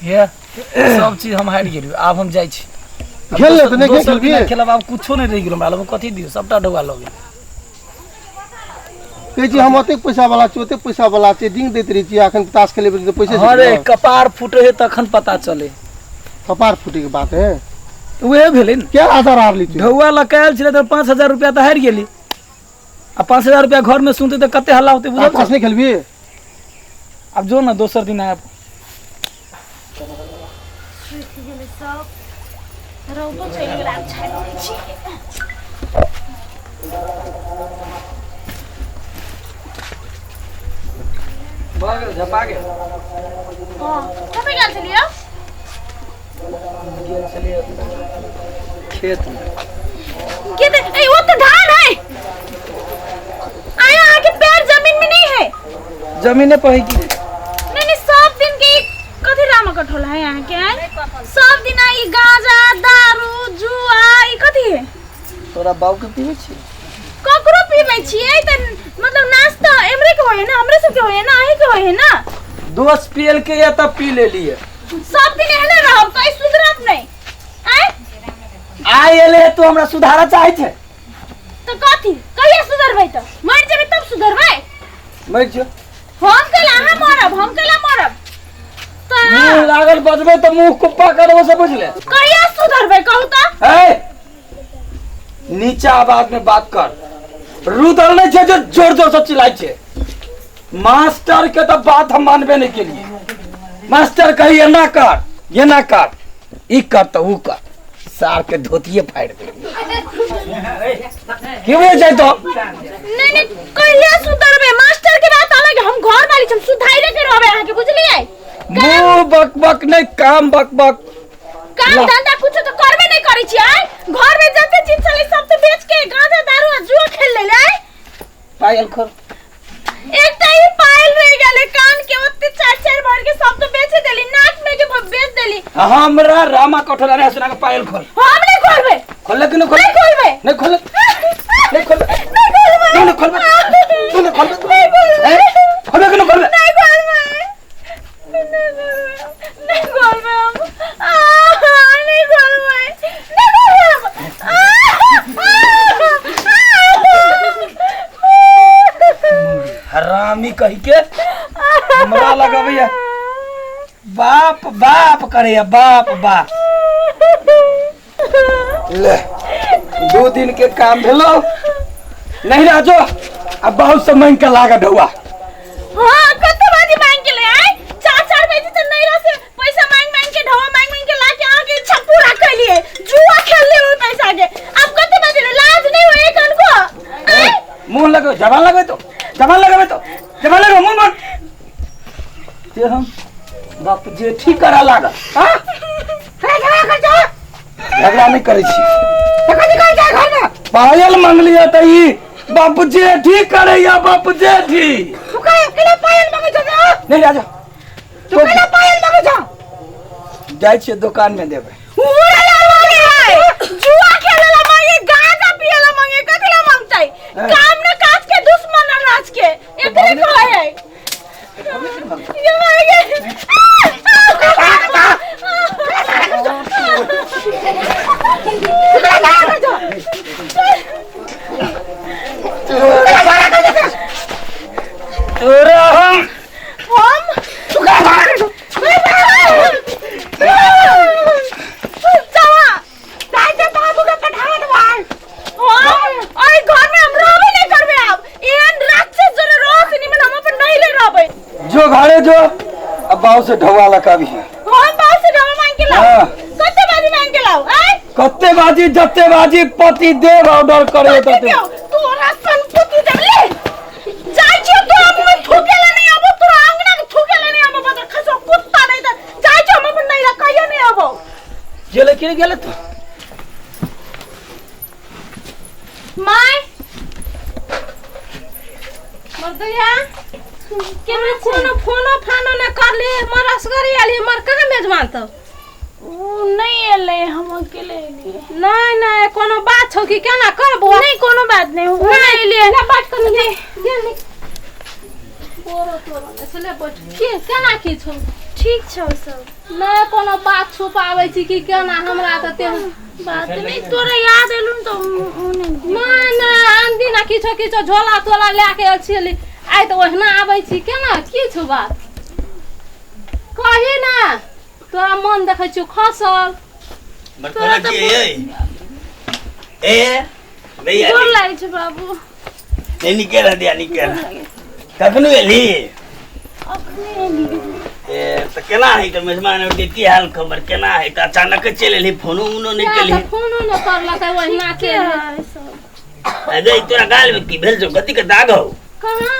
ये सब चीज हम हारि गेलियो आब हम जाइ छी खेल ले त नहीं खेलबी खेलब आब कुछो नहीं रह गेलो हमरा लग कथि दियो सबटा ढोगा लग कहै छी हम ओते पैसा वाला छी ओते पैसा वाला छी डिंग दैत रही छी अखन ताश खेलेबे त पैसे अरे कपार फुटे है तखन पता चले कपार फुटे के बात है उहे भेलै न क्या आधार हार ली छी ढौआ लगायल छले त 5000 रुपया त हारि गेली आ 5000 रुपया घर में सुनते त कते हल्ला होते बुझल ताश नहीं खेलबी अब जो ना दोसर दिन आब बागल झपा गेल हां कते गेल छलियो गेल छलियो खेत में के दे ए वो तो धान है आया आके पैर जमीन में नहीं है जमीने पर है कि नहीं सब दिन के कथि रामा कठोल है यहाँ के सब दिन आई गांजा दारू जुआ ई कथि है तोरा बाऊ के पीवे छी ककरो पीबै छियै त मतलब नाश्ता एमरे के होय ना हमरे सब के होय ना अही के होय ना दोस्त पीएल के या तब पी ले लिए सब दिन एहने रहब तो सुधरब नहीं आय एले तो हमरा सुधारा चाहे थे तो कथि कहिया सुधरबै त मर जेबै तब सुधरबै मर जो हम कला हम मरब त मुंह लागल बजबे तो मुंह कुप्पा करबो से बुझले कहिया सुधरबै कहू त ए नीचा आवाज में बात कर रुदल नहीं छे जो जोर जोर से चिल्लाइ छे मास्टर के तो बात हम मानबे नहीं के लिए मास्टर कही ये ना कर ई कर तो ऊ कर सार के धोतिए फाड़ दे क्यों जाए तो नहीं कहिया सुधरबै मास्टर के बात अलग हम घर वाली हम सुधारे के रहबै आके बुझलियै मुंह बक बक नहीं काम बक बक काम धंधा कुछ तो करबे नहीं करै छी आय घर में जते चीज चले सब तो बेच के गांजा दारू आ जुआ खेल ले ले पायल खोल एकटा ही पायल रह गेले कान के ओते चार भर के सब तो बेच देली नाक में के बेच देली हमरा रामा कठोरा रे सुना के पायल खोल हम नहीं खोलबे खोल कि नहीं खोल नहीं खोल नहीं खोलबे तू नहीं खोल खोल कि नहीं खोल नहीं खोलबे नहीं खोलबे नहीं खोलबे हरामी कही के हमरा लगा भैया बाप बाप करे बाप ले 2 दिन के काम भेलो नहीं राजो अब बहुत समय का लागा ढौआ हां कते बाजी मांग के ले आए 4 बजे से नहीं रह से पैसा मांग के ढौआ मांग के ला के आगे इच्छा पूरा कर लिए जुआ खेल लिए पैसा के अब कते बजे ले लाज नहीं होए कन को मुंह लगो जवान लगे मुंह मत ते हम बाप जे ठीक करा लागा हां झगड़ा नहीं करे छी घर में पायल मांग लिया त ई बाप जे ठीक करे या बाप जे ठीक तू केला पायल मांगे जा नहीं राजा तू केला पायल मांगे जा जाय छे दुकान में देबे जुआ खेलेला मांगे गांजा पियला मांगे कथला मांगतै काम न काज के दुश्मन नाच के एकरे कहै है ये मांगे तोरा हम जो घरे जो अब बाव से ढौआ लगा भी है हम बाव से ढौआ मांग के लाओ कत्ते बाजी मांग के लाओ कत्ते बाजी जत्ते बाजी पति देव ऑर्डर करे तते तोरा संपत्ति देले जाय छियो तो हम में थूकेला नहीं आबो तोरा अंगना के थूकेला नहीं आबो बता खसो कुत्ता नहीं त जाय छियो हम नहीं ला कहियो नहीं आबो गेले के गेले तो माय मर्दया केना फोनो फानो न कर ले मर असगरी आली मर कहां मेजबान त नहीं एले हम अकेले एलिए नहीं कोनो बात हो कि केना करबो नहीं कोनो बात नहीं हो नहीं एलिए ना बात कर ले बोरो तो चले बैठ किछो ठीक छौ सब नहीं कोनो बात छुपावे छी कि केना हमरा त ते बात नहीं तोरा याद एलुन तो नहीं नहीं आंदी ना किछो किछो झोला तोला लेके छिली आइ त ओहना आबै छी केना की छौ बात कही ना तोरा मन देखै छु खसल बरखोला की ए भैया गोर लागै छै बाबू नहीं निकल दिया निकल कखनो एली अखने एली ए तो केना है तो मेहमान के की हाल खबर केना है तो अचानक चल एली फोनो उनो नहीं केली फोनो न करलकै ओहना के अरे तोरा गाल में की भेल जो गति के दाग हो कहां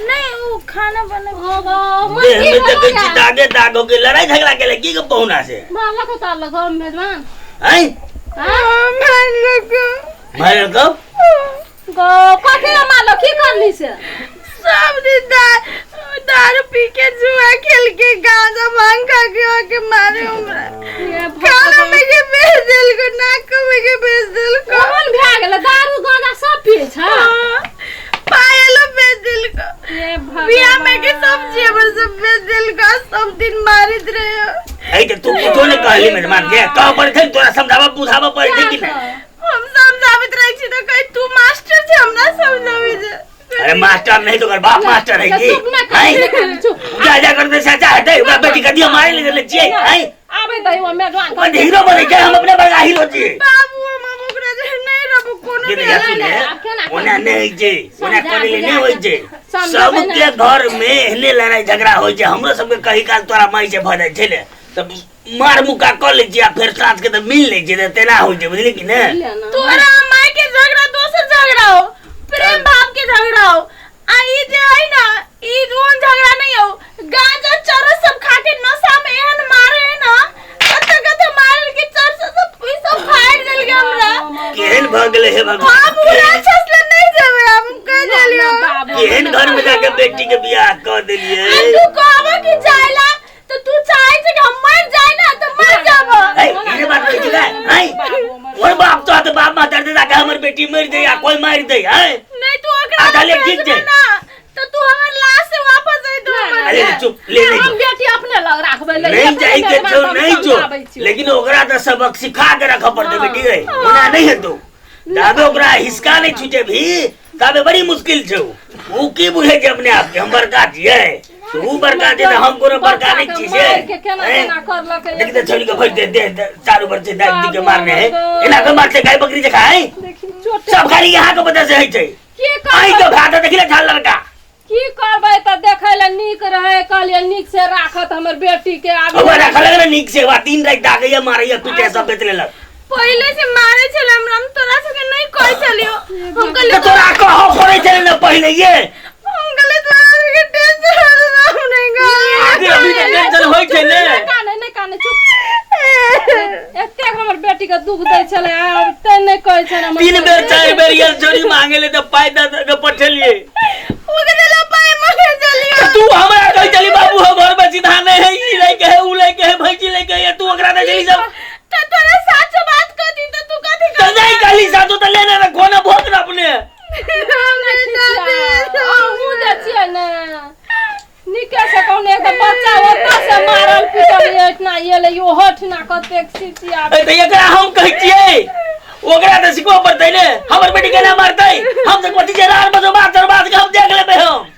नहीं वो खाना बने देह में तो कुछ दागे दाग हो के लड़ाई झगड़ा के लगी के पहुना से मारला को तार लगा मेजबान हैं मार को गो कथि मारलो की करली से सब दिन दारू पी के जुआ खेल के गांजा भांग खा के मारे हमरा खाना में के बेच दिल को नाक में के बेच दिल को कौन भे गेल दारू गांजा सब पिए छ पायलो बेच दिल को ये बिया में के सब्जी पर सब बेच दिल को सब दिन मारित रहे है तो तू कुछो नहीं कहली मेहमान के कह पर थे तोरा समझावा बुझावा पड़ थे कि नहीं हम समझावित रही छी तो कहीं तू मास्टर छे हमरा समझावे जे अरे मास्टर नहीं तो कर बाप मास्टर है की जा जा करते चाचा हटे बा बेटी का दिया मारे ले छिए हैं आबे दई वो मेजबान और हीरो बने के हम अपने बड़ा हीरो छी बाबू हम ओकरा जे नहीं रहबो कोनो ये देखा सुने ओना नहीं जे ओना करे ले नहीं होई जे सब के घर में एहने लड़ाई झगड़ा होई जे हमरो सब के कही काल तोरा माई से भ जाय छले तब मार मुका कर ले जे फिर साथ के तो मिल ले जे तेना होई जे बुझली कि ने तोरा माई के झगड़ा दोसर झगड़ा हो प्रेम भाव के झगड़ा हो आ ई जे है ना ई रोन झगड़ा नहीं हो गांजा चरस सब खा के नशा में एहन मारे है ना कते मारल के चरस सब पैसा फाड़ देल के हमरा केहन भ गेले हे भगवान हम पूरा छसले नहीं जावे हम कह देलियो केहन घर में जाके बेटी के बियाह कर देलिए तू कहबो कि जाइला तो तू चाहे कि हम मर जाए ना तो मर जाबो ए ये बात कह दिला हैं और बाप तो बाप माता दे के हमर बेटी मर दे या कोई मार दे हैं नहीं तू ओकरा आधा ले ठीक जे तो तू हमर लाश से वापस आई तो अरे चुप ले ले हम बेटी अपने लग राखबे ले नहीं जाई के जो नहीं जो लेकिन ओकरा तो सबक सिखा के रख पड़ते बेटी रे ओना नहीं है तो दाबे ओकरा हिसका नहीं छूटे भी तबे बड़ी मुश्किल छौ वो की बुझे जे अपने आप के हम बरका दिए तू बरका दे हम कोनो बरका नहीं चीज है केना करलकै देख दे छोरी के भर दे चारों पर से दाग दी के मारने है इना के मारते गाय बकरी जे खाए देखी चोट सब खाली यहाँ के वजह से है छै की आई कर तो भात देखले झाल लड़का की करबै त देखै ले नीक रहे कहलिए नीक से राखत हमर बेटी के आगे अब रखल लगे नीक से वा दिन रात दागैया मारैया पीटे सब बेच लेलक पहले से मारे छले हम तोरा सके नहीं कह चलियो हम तो कहले तोरा कहो पड़े चले न पहले ये हम कहले तोरा के टेंशन हम नहीं आगे अभी तो टेंशन होई छै ने नहीं काने चुप एते हमर बेटी के दुख दै छले अब ते नहीं कहै छै हमर तीन बेर चार बेर ये चोरी मांगे ले तो पाई द के पठेलिए ओकरे ला पाए मांगे चलियो तू हमरा कह चली बाबू हम घर में सीधा नहीं है ई ले के है उ ले के है भैंसी ले के है तू ओकरा दे चली सब तो तोरा सच बात कह दी तो तू कथि तो नहीं काली साधु तो लेने ना कोना भोग ना अपने निके से कौन एक बच्चा होता से मारल पीटल इतना ये ले यो हट ना कते सीटी आबे तो एकरा हम कह छिए ओकरा तो सिखो पड़तै ने हमर बेटी के ना मारतै हम से कोठी जे रार बजो बात के हम देख लेबे हम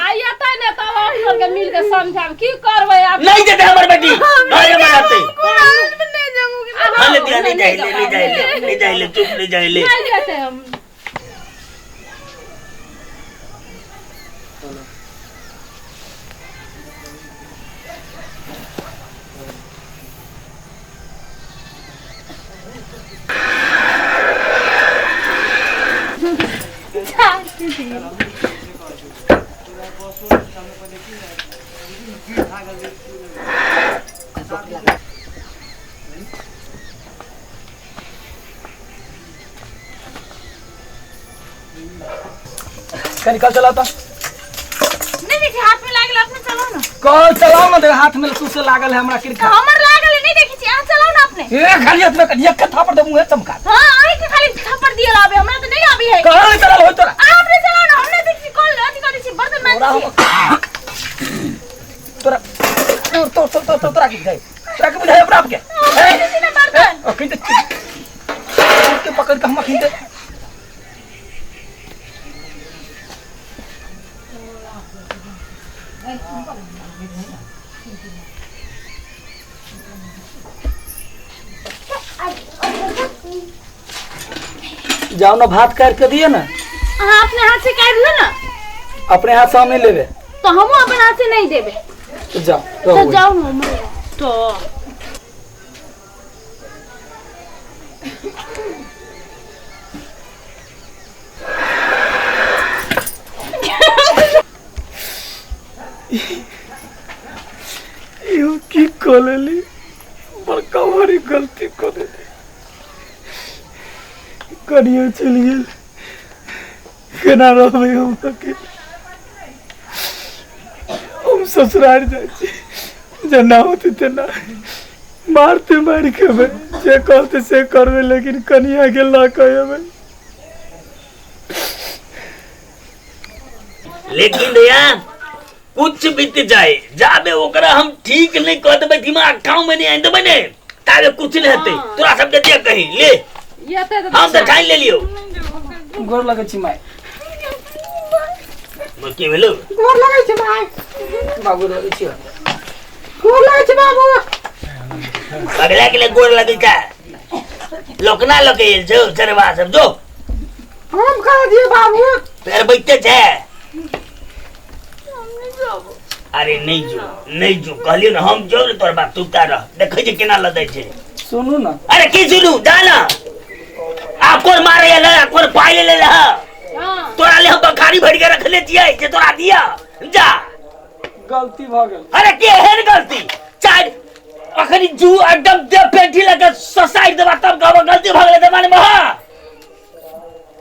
आयता ने तब आप के मिल के समझाब की करबै आप नहीं देते हमर बेटी घरे में रहतै नहीं जाऊंगी हां ले दिया नहीं जाइले चुप नहीं जाइले नहीं देते हम कहीं कल चलाता नहीं देखी हाथ में लागल अपने चलाओ ना कल चलाओ ना देख हाथ में लसूस से लागल है हमरा किरका हमर लागल नहीं देखी छी हाथ चलाओ ना अपने ए खाली हाथ में कदिया कथा पर दे मुंह चमका हां आई के खाली थप्पड़ दिया लाबे हमरा तो नहीं आबी है कहां चला हो तोरा आपने चलाओ ना हमने देखी कॉल अथी करी छी बर्तन मांजी छी तोरा की बुझाई तोरा के बुझाई अपना आपके ना बर्तन अखिन ते पकड़ के हम अखिन ते जाओ ना भात काट के दिए ना हाँ अपने हाथ से काट लो ना अपने हाथ से हम नहीं लेवे तो हम अपने हाथ से नहीं देवे तो जाओ तो जाओ ना मम्मी तो यो की कोलेली बड़का भारी गलती कर दे कनियो चल गेल केना रहबे हम अकेले हम ससुराल जाय छी जना होते तेना मारते मार के जे कहते से करबे लेकिन कनिया के ला कहबे लेकिन यार कुछ बीत जाए जाबे ओकरा हम ठीक नहीं कह देबे दिमाग ठाव में नहीं आइन देबे ने ताबे कुछ नहीं हेते तोरा सब दे कहीं ले ये हम तो ठान ले लियो गोर लगे छी माय की भेलो गोर लगे छै भाई बाबू लगे छी गोर लगे छै बाबू पगला के लिए गोर लगे का लोकना लगे जो चरवा सब जो हम खा दिए बाबू पैर बैठते छे अरे नहीं जो कहलियो ना हम जो तोर बात तू का रह देखै जे केना लदै छे सुनू ना अरे की सुनू जाना आप कोन मारे या ना कोन पाई ले ले तोरा ले हम बखारी भर के रख ले छियै जे तोरा दिया जा गलती भ गेल अरे के हेन गलती चाय अखनी जू एकदम दे पेटी लगे सोसाइटी देबा तब कहबो गलती भ गेले माने महा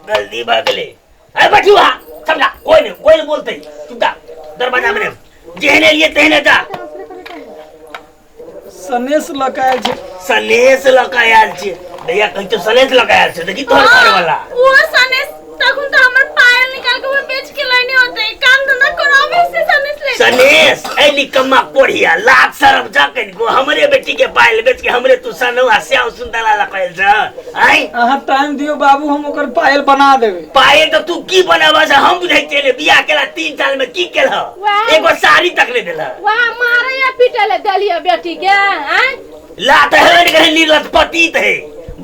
गलती भ गेले अरे बैठुआ समझा कोई नहीं बोलते चुपचाप दरवाजा में जेहने लिए तेहने जा सनेस लकायल छे सनेस लकायल छे भैया कहीं तो सनेस लकायल छे देखी तोहर घर वाला वो सनेस तखन तो हमर पायल निकाल के वो बेच के लेने होते काम धंधा करावे से सनेस ले सनेस ए निकम्मा कोढ़िया लात शर्म जा कनिको हमरे बेटी के पायल बेच के हमरे तू सनवा श्याम सुंदर लकायल छ आई अहाँ टाइम दियो बाबू हम ओकर पायल बना देबे पायल तो तू की बनावा से हम बुझाई चले बियाह केला 3 साल में की केल एगो साड़ी तक ले देला वाह मारे या पीटे ले दलिया बेटी के हैं लात है ने नीलत पतित है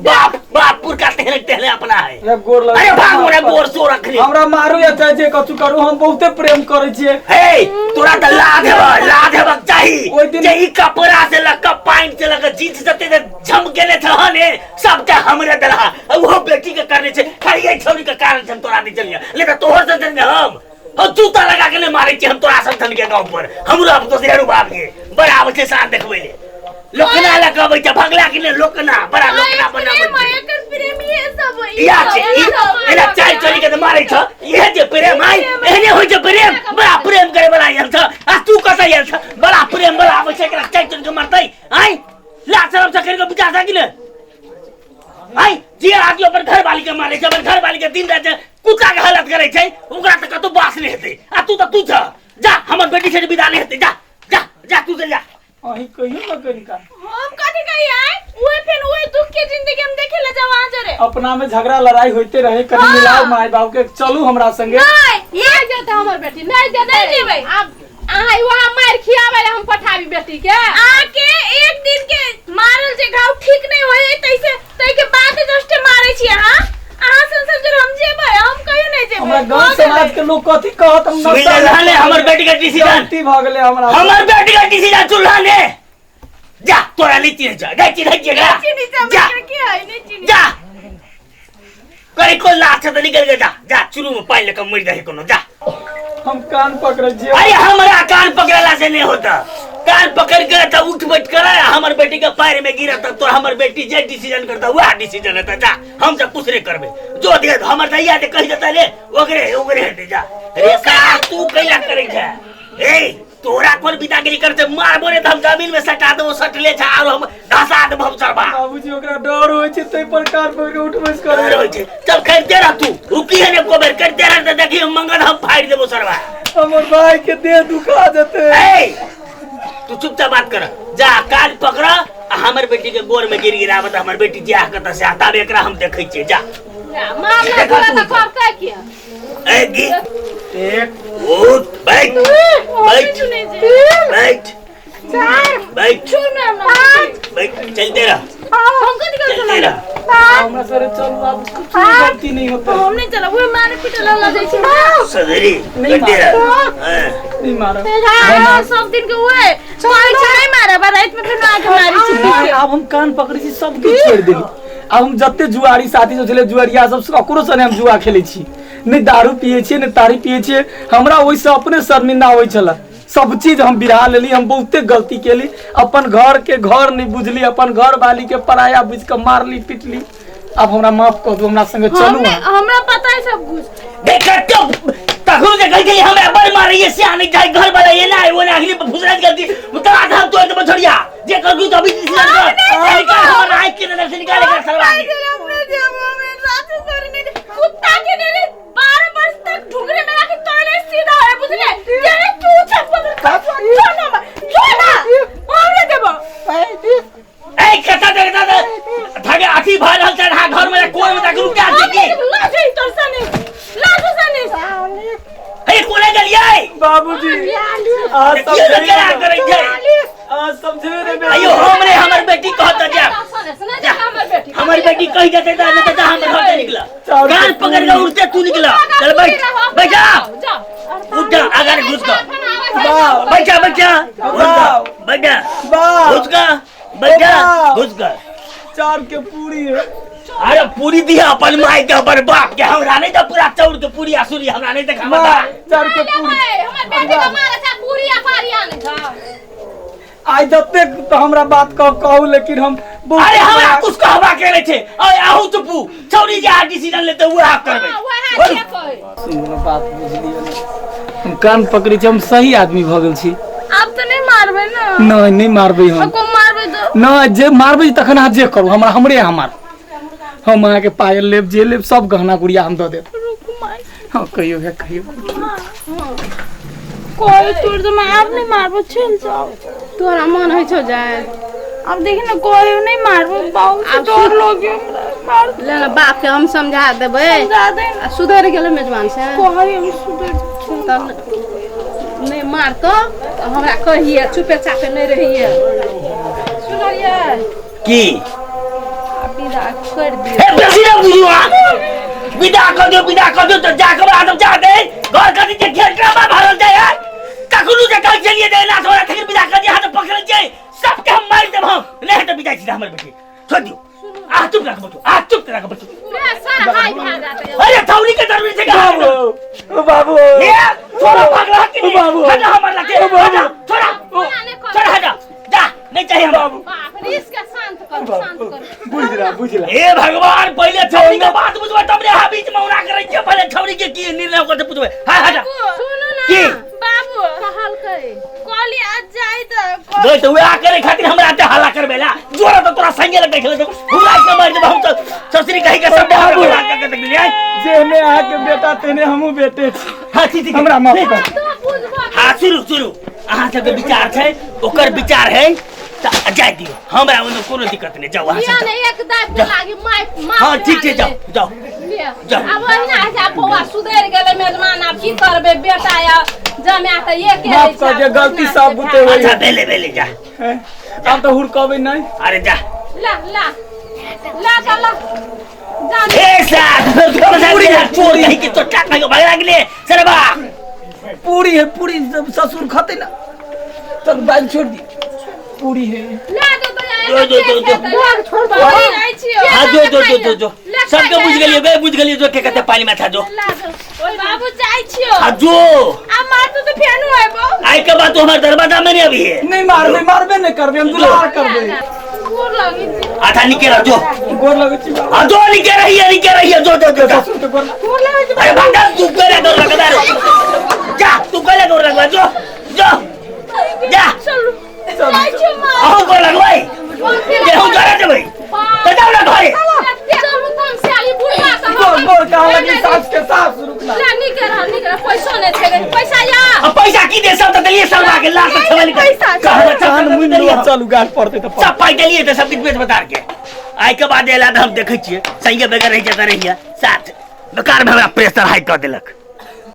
बाप पुरका तेहने अपना है रे गोर लगे अरे भाग मोरे गोर सो रखली हमरा मारू या चाहे जे कछु करू हम बहुते प्रेम करे छिए हे तोरा त लाद हेबा चाहिए जे ई कपड़ा से लका पाइन से लका जींस जते झम गेले छ ने सबटा हमरे दलहा वो बेटी के करने छे खाली ए छोरी के कारण से हम तोरा नहीं चलिया ले त तोहर से जन हम जूता लगा के ले मारे छी हम तोरा संथन के गांव पर हमरा अब तो शेरू बाप के बड़ा से साथ देखबे ले लोकना लगा बैठा भगला के ले लोकना बड़ा लोकना बना माया कर प्रेम ये सब या छे एना चाय चोरी के मारे छ ये जे प्रेम आई एने होय जे प्रेम बड़ा प्रेम करे वाला यल छ आ तू कता यल छ बड़ा प्रेम बड़ा आवश्यक के चाय चोरी के मारतै आई ला शरम से कर के बुझा था कि ने आई जे आदमी अपन घर वाली के मारे छ अपन घर वाली के दिन रात कुत्ता के हालत करे छै ओकरा त कतो बास नहीं हेतै आ तू त तू छ जा हमर बेटी से विदा नहीं हेतै जा तू चल जा अही कहियो न कनिका हम कथि कहि आए ओए फिर ओए दुख के जिंदगी हम देखे ले जवान जरे अपना में झगड़ा लड़ाई होते रहे कनी मिलाओ माय बाप के चलू हमरा संगे नहीं ये जते हमर बेटी नहीं जेबै अब आइ वहां मार खियावे हम पठाबी बेटी के आके एक दिन के मारल जे घाव ठीक नहीं होए तै के बाद जस्ट मारे छी हां आहा संसद जर हम जेबै हम कहियो नहीं जेबै हमरा गांव समाज के लोग कथि कहत हम न सुन ले हमर बेटी के डिसीजन गलती भ गेले हमरा हमर बेटी के डिसीजन चुल्हा ले जा तोरा लीची नहीं जा गाची नहीं जा चीनी सब के है नहीं चीनी जा कहीं को लाश से निकल के जा चुरू में पानी लेकर मर जाए कोनो जा हम कान पकड़े छिए अरे हमरा कान पकड़ला से नहीं होता कान पकड़ के तो उठ बैठ करा हमर बेटी के पैर में गिरा तो हमर बेटी जे डिसीजन करता वह डिसीजन है जा हम सब कुछ नहीं करबे जो दे हमर दैया दे कह देता ले ओकरे हटे जा रे का तू कैला करे छ ए तोरा कोन बिदागिरी करते मार बोले तो हम जमीन में सटा देबो सटले छ और हम धसा देबो हम सरबा बाबूजी ओकरा डर होय छै तै पर कान पकड़ के उठबस करे होय छै चल करते रह तू रुकी है ने को बेर करते रह त देखी मंगन हम फाड़ देबो सरबा हमर भाई के देह दुखा देते ए तू चुपचाप बात कर जा कान पकड़ा हमर बेटी के गोर में गिरा बता हमर बेटी जे कत से आता एकरा हम देखै छियै जा मामला पूरा तो करता क्या ए गी एक उठ बैठ बैठ बैठ बैठ बैठ चलते रह चलते रह हमरा सरे चल अब कुछ गलती नहीं होता हम नहीं चला वो मारे पीटे लगा जाई छै सदरी चलते रह नहीं मारो सब दिन के हुए कोई नहीं मारा बा रात में फिर आके मारी छी अब हम कान पकड़ी छी सब कुछ छोड़ देली अब हम जत्ते जुआरी साथी जो छले जुआरिया सब ककरो सने हम जुआ खेलै छी नहीं दारू पिए छी नहीं तारी पिए छी हमरा ओइ से अपने शर्मिंदा होई छला सब चीज हम बिरा लेली हम बहुते गलती केली अपन घर के घर नहीं बुझली अपन घर वाली के पराया बुझ के मारली पिटली अब हमरा माफ कर दो हमरा संगे चलू हमरा पता है सब कुछ देख तो तखनो जे कह के हमरा बड़ मारी है से नहीं जाय घर वाला ये ना वो ना अगली फुसराज गलती मुतला था तो एकदम छोड़िया जे कर तू तो अभी निकाल हमरा आइ के नजर से निकाल के सलवा कुत्ता के ने 12 वर्ष तक ढुंगरे में आके तोड़े सीधा है बुझले तेरे तू चप्पल छोड़ा हमरे देबो ए कता देखता धागे आठी भाई हल चढ़ा घर में कोई में तक रुक आ के लाजे तोर सने ए कोने गलिए बाबूजी आज सब क्या करे छे आज समझे रे अयो हमरे हमर बेटी कहत जा हमारी बेटी कही जाते था नहीं तो हम घर से निकला कान पकड़ के उड़ते तू निकला चल बैठ बैठ जा उठ जा अगर घुस का बैठ जा बैठ जा बैठ जा घुस का बैठ जा घुस का चार के पूरी है अरे पूरी दिया अपन माई के अपन बाप के हमरा नहीं तो पूरा चौड़ के पूरी आसुरी हमरा नहीं देखा बता चार के पूरी हमर बेटी के मारे था पूरी अपारी आने था आई जते तो हमरा बात कहू लेकिन हम अरे हमरा कुछ कहबा करे छे ओए आहू चुपू चौड़ी जे डिसीजन लेते वो आप करबे सुनो बात बुझलिए हम कान पकड़ी छी हम सही आदमी भ गेल छी अब तो नहीं मारबे ना नहीं मारबे हम को मारबे तो ना जे मारबे तखन हाथ जे करू हमरा हमरे हमार हम अहाँ के पायल लेब जे लेब सब गहना गुड़िया हम द देब हां कहियो है कहियो कोई तोर तो मैं अब नहीं मारबो चल जाओ तोरा मन है छो जाए अब देखी ना कोई नहीं मारबो बाऊ से डर लगे मार ले ना बाप के हम समझा देबे समझा दे सुधर गेल मेजबान से कोई हम सुधर तब नहीं मार तो हमरा कहिए चुपे चापे नहीं रहिए सुनरिए की विदा कर दियो हे बेसिना बुझुआ विदा कर दो तो जा के आदम जा दे घर का जे घेरा में भरल जाए तखनु जे कल चलिए दे ना थोड़ा फिर विदा कर दे हाथ पकड़ जाए सब के हम मार देब हम नहीं तो विदा सीधा हमर बेटी छोड़ दियो आ चुप रख बच्चो पूरा सारा हाई भाग जाते अरे थौली के दरवाजे से बाबू बाबू ये थोड़ा भागला कि बाबू हटा हमर लगे थोड़ा हटा जा नहीं चाहिए हम बाबू बाप रे इसका शांत कर बुझला हे भगवान पहले छौरी के बात बुझबे तब रे बीच में उड़ा करे छे पहले छौरी के की निर्णय करते पूछबे हां हटा सुनो ना की बाबू कहल करे कोली आज जाई त दो तो वे करे खातिर हमरा ते हल्ला करबेला जोरा तो तोरा संगे लगे खेले हुला के मार दे हम तो ससुरी कहि के सब बाबू के देख लिया जेने आके बेटा तेने हमहू बेटे हां ठीक हमरा माफ कर तो बुझबो हां शुरू अहाँ सबके विचार छै ओकर विचार है त जाय दियो हमरा ओने कोनो दिक्कत नहीं जाओ अहाँ सब नहीं एक दाब के लागी मार हां ठीक छै जाओ अब ओहिना जा बौआ सुधर गेले मेजबान अब की करबे बेटा या जमे त ये के माफ कर दे गलती सब बुते होई अच्छा बेले जा अब तो हुड़कबे नहीं अरे जा ला जा ए साहब पूरी चोर नहीं कि तो टाक नहीं भाग लागले सरबा पूरी है पूरी ससुर खाते ना तब बाल छोड़ दी पूरी है ला दो छोड़ दो हां जो सबके बुझ गेलिए जो के कहते पानी में था जो ओए बाबू जाई छियो हां जो आ मार तो फेनु आबो आई के बात तो हमार दरवाजा में नहीं अभी है नहीं मारबे नहीं करबे हम दुलार करबे गोर लगी आधा निके रह जो गोर लगे छी हां जो निके रही है जो ससुर के गोर लगे छी अरे भागा तू करे दौड़ लगदा जा तू करे दौड़ लगवा जो जा चल जाई छियो मां आओ गोर लगवाई ये हो जा रे भाई तो जाओ ना घरे चल तुम से आली बुढ़ा का गोर कहां लगी सास के सास रुकना ला निकल पैसा नहीं छे पैसा या अब पैसा बाकी दे सब तो दलिए सलवा के लास्ट तक छवली कर पैसा, कहां कान मुंह में चालू गाल पड़ते तो सब पाई दलिए तो सब कितने बता के आई के बाद एला हम देखे छिए सही बगैर रह जाता रहिया साथ बेकार में हमरा प्रेशर हाई कर देलक